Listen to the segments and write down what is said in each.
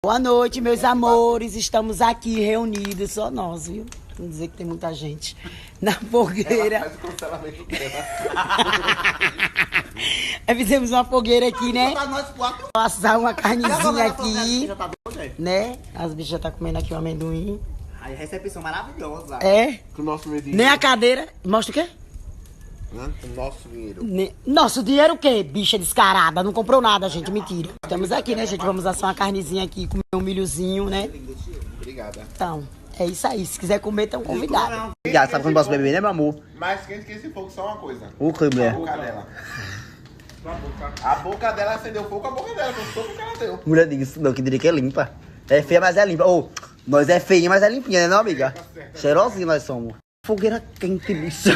Boa noite, meus amores. Estamos aqui reunidos, só nós, viu? Não dizer que tem muita gente na fogueira. Ela faz o cancelamento dela. Fizemos uma fogueira aqui, né? Nós quatro. Assar uma carnezinha aqui, Já tá doida, né? As bichas tá comendo aqui o amendoim. Aí, recepção maravilhosa. É? Com o nosso medinho. Nem a cadeira. Mostra o quê? Com o nosso dinheiro. Nosso dinheiro o quê? Bicha descarada. Não comprou nada, gente. Mentira. Estamos aqui, né, gente? Vamos assar uma carnezinha aqui, comer um milhozinho, né? Obrigada. Então, é isso aí. Se quiser comer, estão convidados. Já sabe quando posso beber, né, meu amor? Mas quem esquece fogo só uma coisa. O que, A mulher? boca dela. A boca dela acendeu fogo com a boca dela. Com o soco que ela deu. Mulher, diga isso não, que diria que é limpa. É feia, mas é limpa. Ô, nós é feia, mas é limpinha, né, não, amiga? Cheirosinha nós somos. Fogueira quente, bicho.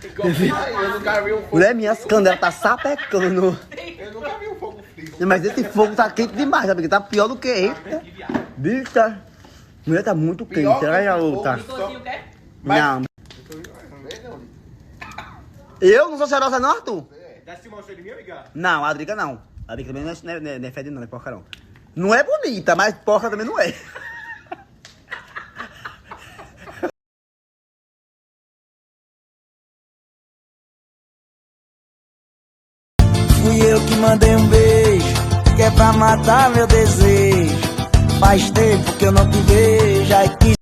Eu nunca vi um fogo. Mulher, minhas canelas tá sapecando. Eu nunca vi um fogo frio. Mas esse fogo tá quente demais, amiga. Tá pior do que esse. Bicha. Mulher, tá muito quente, né, a outra? Não. Eu não sou cheirosa, não, Arthur? Dá esse mostra de mim, amiga? Não, a Adrica não. A Adrica também não é fede, não é porca, não. Não é bonita, mas porca também não é. Fui eu que mandei um beijo, que é pra matar meu desejo. Faz tempo que eu não te vejo.